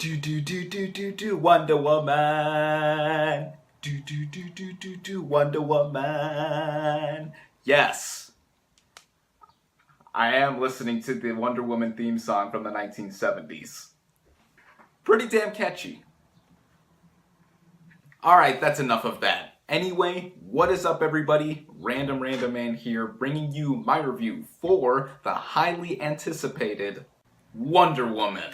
Wonder Woman. Wonder Woman. Yes, I am listening to the Wonder Woman theme song from the 1970s. Pretty damn catchy. Alright, that's enough of that. Anyway, what is up everybody? Random Man here, bringing you my review for the highly anticipated Wonder Woman.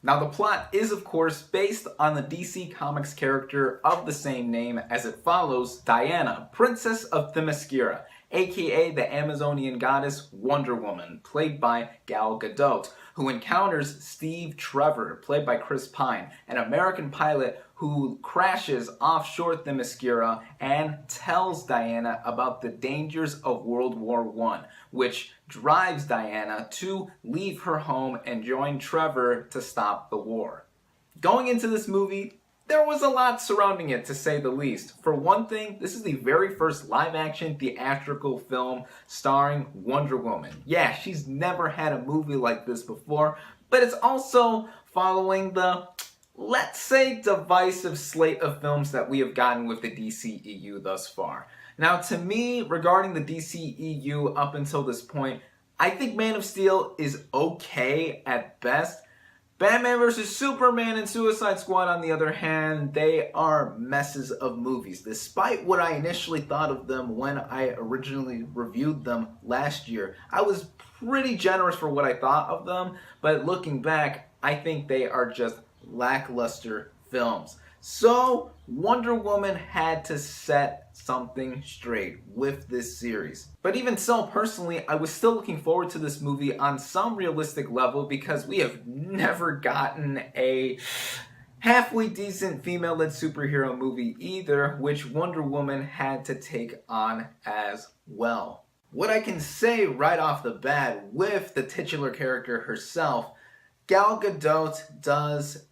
Now the plot is of course based on the DC Comics character of the same name, as it follows Diana, Princess of Themyscira, aka the Amazonian goddess Wonder Woman, played by Gal Gadot, who encounters Steve Trevor, played by Chris Pine, an American pilot who crashes offshore Themyscira and tells Diana about the dangers of World War I, which drives Diana to leave her home and join Trevor to stop the war. Going into this movie, there was a lot surrounding it, to say the least. For one thing, this is the very first live-action theatrical film starring Wonder Woman. Yeah, she's never had a movie like this before, but it's also following the, let's say, divisive slate of films that we have gotten with the DCEU thus far. Now, to me, regarding the DCEU up until this point, I think Man of Steel is okay at best. Batman vs. Superman and Suicide Squad, on the other hand, they are messes of movies. Despite what I initially thought of them when I originally reviewed them last year, I was pretty generous for what I thought of them, but looking back, I think they are just lackluster films. So, Wonder Woman had to set something straight with this series. But even so, personally, I was still looking forward to this movie on some realistic level because we have never gotten a halfway decent female-led superhero movie either, which Wonder Woman had to take on as well. What I can say right off the bat with the titular character herself, Gal Gadot does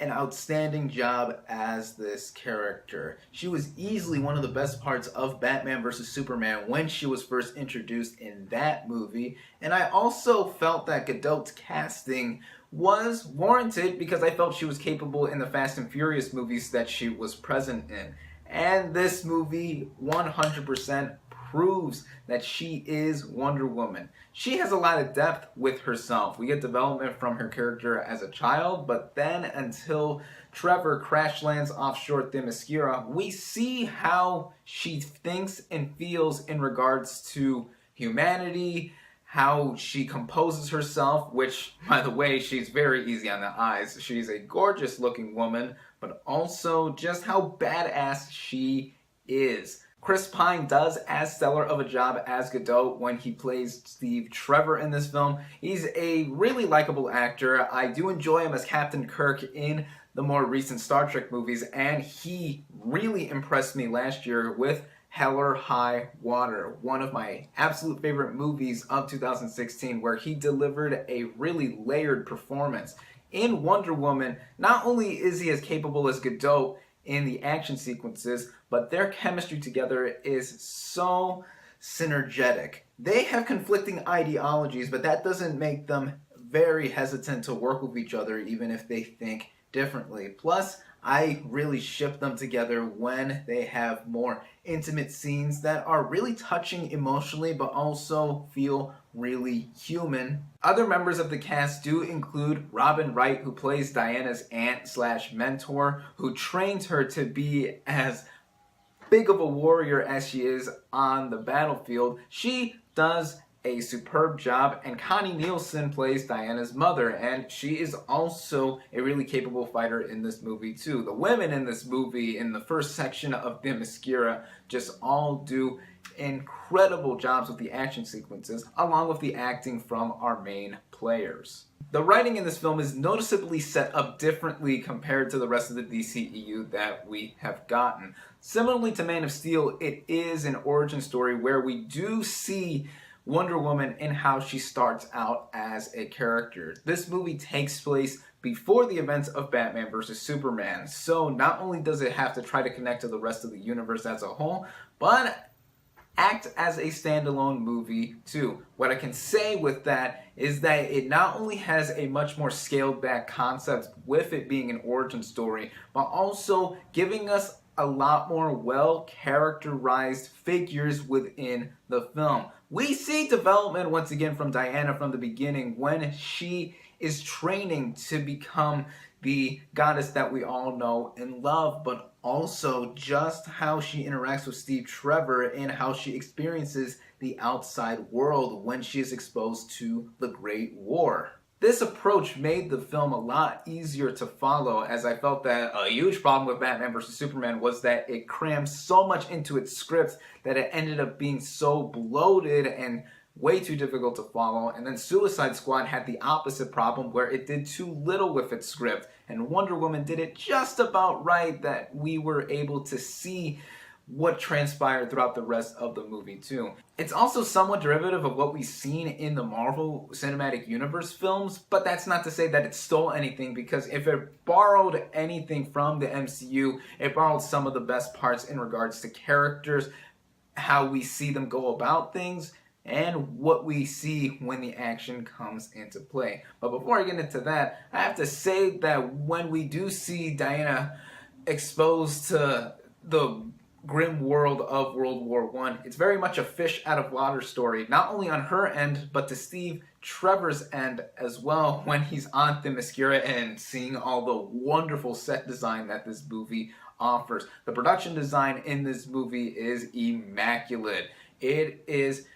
an outstanding job as this character. She was easily one of the best parts of Batman vs. Superman when she was first introduced in that movie, and I also felt that Gadot's casting was warranted because I felt she was capable in the Fast and Furious movies that she was present in. And this movie 100% proves that she is Wonder Woman. She has a lot of depth with herself. We get development from her character as a child, but then until Trevor crash lands offshore Themyscira, we see how she thinks and feels in regards to humanity, how she composes herself, which, by the way, she's very easy on the eyes. She's a gorgeous looking woman, but also just how badass she is. Chris Pine does as stellar of a job as Gadot when he plays Steve Trevor in this film. He's a really likable actor. I do enjoy him as Captain Kirk in the more recent Star Trek movies, and he really impressed me last year with Hell or High Water, one of my absolute favorite movies of 2016, where he delivered a really layered performance. In Wonder Woman, not only is he as capable as Gadot in the action sequences, but their chemistry together is so synergetic. They have conflicting ideologies, but that doesn't make them very hesitant to work with each other, even if they think differently. Plus, I really ship them together when they have more intimate scenes that are really touching emotionally, but also feel really human. Other members of the cast do include Robin Wright, who plays Diana's aunt/mentor, who trains her to be as big of a warrior as she is on the battlefield. She does a superb job, and Connie Nielsen plays Diana's mother, and she is also a really capable fighter in this movie too. The women in this movie, in the first section of Themyscira, just all do incredible jobs with the action sequences, along with the acting from our main players. The writing in this film is noticeably set up differently compared to the rest of the DCEU that we have gotten. Similarly to Man of Steel, it is an origin story where we do see Wonder Woman and how she starts out as a character. This movie takes place before the events of Batman vs. Superman, so not only does it have to try to connect to the rest of the universe as a whole, but act as a standalone movie too. What I can say with that is that it not only has a much more scaled back concept with it being an origin story, but also giving us a lot more well characterized figures within the film. We see development once again from Diana from the beginning when she is training to become the goddess that we all know and love, but also just how she interacts with Steve Trevor and how she experiences the outside world when she is exposed to the Great War. This approach made the film a lot easier to follow, as I felt that a huge problem with Batman vs. Superman was that it crammed so much into its script that it ended up being so bloated and way too difficult to follow. And then Suicide Squad had the opposite problem where it did too little with its script, and Wonder Woman did it just about right that we were able to see what transpired throughout the rest of the movie too. It's also somewhat derivative of what we've seen in the Marvel Cinematic Universe films, but that's not to say that it stole anything, because if it borrowed anything from the MCU, it borrowed some of the best parts in regards to characters, how we see them go about things, and what we see when the action comes into play. But before I get into that, I have to say that when we do see Diana exposed to the grim world of World War I, it's very much a fish out of water story, not only on her end, but to Steve Trevor's end as well, when he's on Themyscira and seeing all the wonderful set design that this movie offers. The production design in this movie is immaculate. It is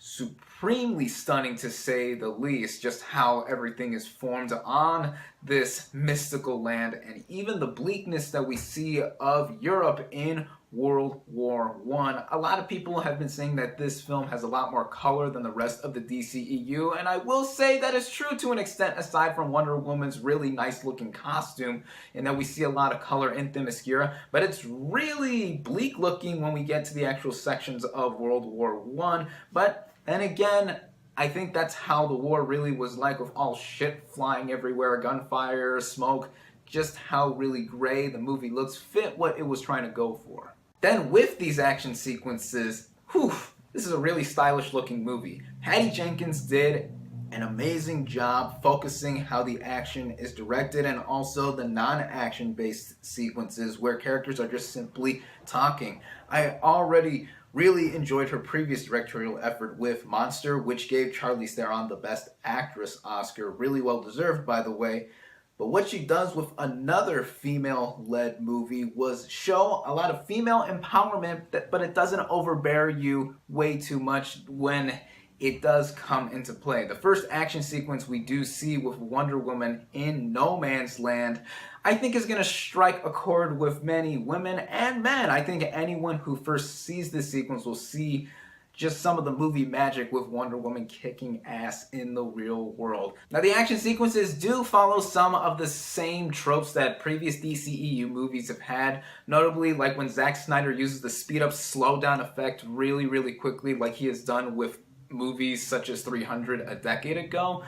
supremely stunning, to say the least, just how everything is formed on this mystical land, and even the bleakness that we see of Europe in World War I. A lot of people have been saying that this film has a lot more color than the rest of the DCEU, and I will say that is true to an extent, aside from Wonder Woman's really nice looking costume, and that we see a lot of color in Themyscira, but it's really bleak looking when we get to the actual sections of World War I. But then again, I think that's how the war really was like, with all shit flying everywhere, gunfire, smoke, just how really gray the movie looks fit what it was trying to go for. Then with these action sequences, this is a really stylish looking movie. Patty Jenkins did an amazing job focusing how the action is directed, and also the non-action based sequences where characters are just simply talking. I already really enjoyed her previous directorial effort with Monster, which gave Charlize Theron the Best Actress Oscar, really well deserved by the way. But what she does with another female-led movie was show a lot of female empowerment, but it doesn't overbear you way too much when it does come into play. The first action sequence we do see with Wonder Woman in No Man's Land, I think is going to strike a chord with many women and men. I think anyone who first sees this sequence will see just some of the movie magic with Wonder Woman kicking ass in the real world. Now, the action sequences do follow some of the same tropes that previous DCEU movies have had, notably like when Zack Snyder uses the speed up, slow down effect really quickly, like he has done with movies such as 300 a decade ago.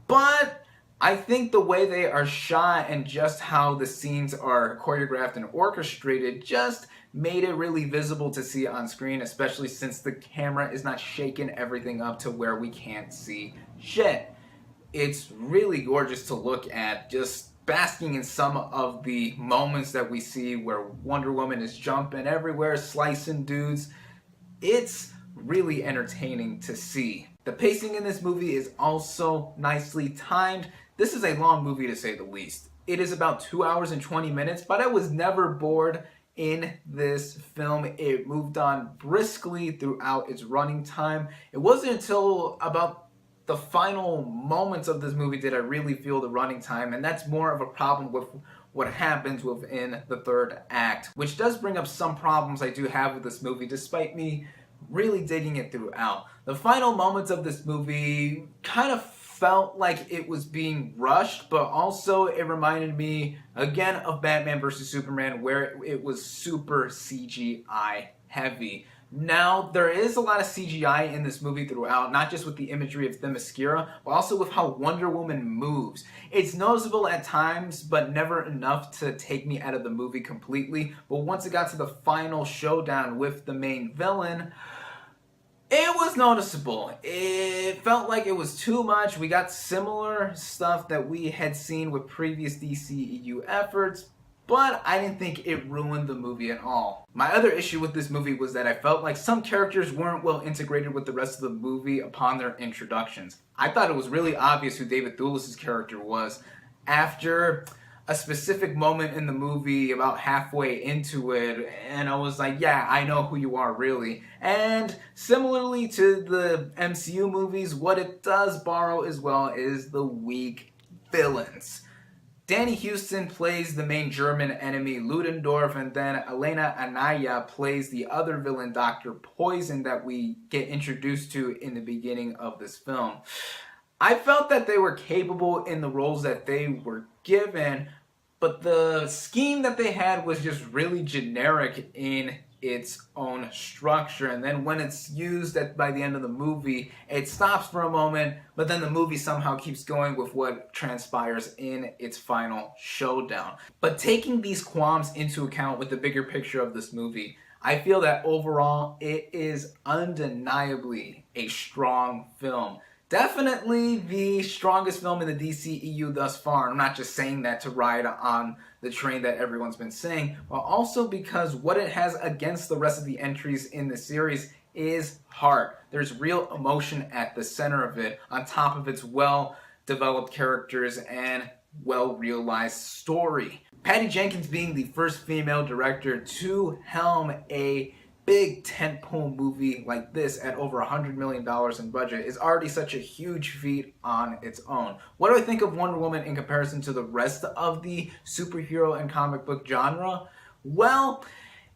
But I think the way they are shot and just how the scenes are choreographed and orchestrated just made it really visible to see on screen, especially since the camera is not shaking everything up to where we can't see shit. It's really gorgeous to look at, just basking in some of the moments that we see where Wonder Woman is jumping everywhere, slicing dudes. It's really entertaining to see. The pacing in this movie is also nicely timed. This is a long movie to say the least. It is about 2 hours and 20 minutes, but I was never bored in this film. It moved on briskly throughout its running time. It wasn't until about the final moments of this movie did I really feel the running time, and that's more of a problem with what happens within the third act, which does bring up some problems I do have with this movie, despite me really digging it throughout. The final moments of this movie kind of felt like it was being rushed, but also it reminded me again of Batman vs. Superman, where it was super CGI heavy. Now, there is a lot of CGI in this movie throughout, not just with the imagery of Themyscira, but also with how Wonder Woman moves. It's noticeable at times, but never enough to take me out of the movie completely. But once it got to the final showdown with the main villain, it was noticeable. It felt like it was too much. We got similar stuff that we had seen with previous DCEU efforts, but I didn't think it ruined the movie at all. My other issue with this movie was that I felt like some characters weren't well integrated with the rest of the movie upon their introductions. I thought it was really obvious who David Thewlis' character was after a specific moment in the movie about halfway into it, and I was like, yeah, I know who you are, really. And similarly to the MCU movies, what it does borrow as well is the weak villains. Danny Houston plays the main German enemy, Ludendorff, and then Elena Anaya plays the other villain, Dr. Poison, that we get introduced to in the beginning of this film. I felt that they were capable in the roles that they were given, but the scheme that they had was just really generic in its own structure, and then when it's used by the end of the movie, it stops for a moment, but then the movie somehow keeps going with what transpires in its final showdown. But taking these qualms into account with the bigger picture of this movie, I feel that overall it is undeniably a strong film. Definitely the strongest film in the DCEU thus far. I'm not just saying that to ride on the train that everyone's been saying, but also because what it has against the rest of the entries in the series is heart. There's real emotion at the center of it, on top of its well-developed characters and well-realized story. Patty Jenkins being the first female director to helm a big tentpole movie like this at over $100 million in budget is already such a huge feat on its own. What do I think of Wonder Woman in comparison to the rest of the superhero and comic book genre? Well,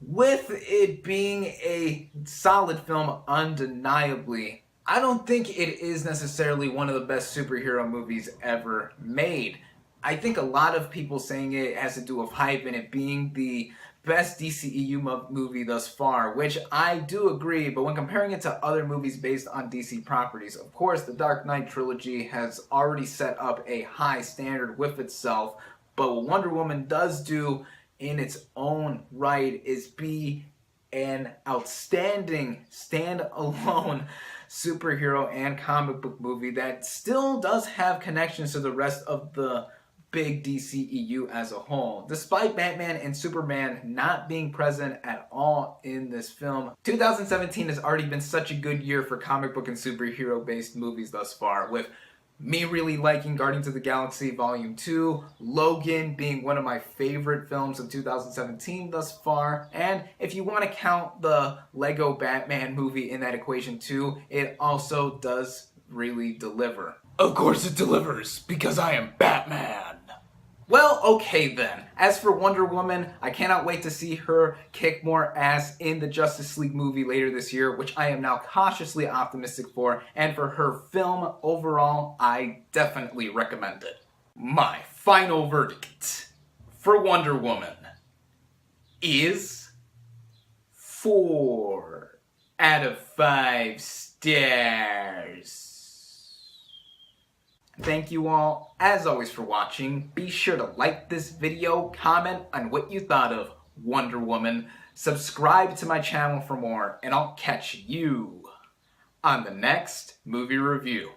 with it being a solid film undeniably, I don't think it is necessarily one of the best superhero movies ever made. I think a lot of people saying it has to do with hype and it being the best DCEU movie thus far, which I do agree, but when comparing it to other movies based on DC properties, of course the Dark Knight trilogy has already set up a high standard with itself, but what Wonder Woman does do in its own right is be an outstanding standalone superhero and comic book movie that still does have connections to the rest of the big DCEU as a whole. Despite Batman and Superman not being present at all in this film, 2017 has already been such a good year for comic book and superhero based movies thus far, with me really liking Guardians of the Galaxy Volume 2, Logan being one of my favorite films of 2017 thus far, and if you want to count the Lego Batman movie in that equation too, it also does really deliver. Of course it delivers, because I am Batman. Well, okay then. As for Wonder Woman, I cannot wait to see her kick more ass in the Justice League movie later this year, which I am now cautiously optimistic for, and for her film overall, I definitely recommend it. My final verdict for Wonder Woman is 4 out of 5 stars. Thank you all, as always, for watching. Be sure to like this video, comment on what you thought of Wonder Woman, subscribe to my channel for more, and I'll catch you on the next movie review.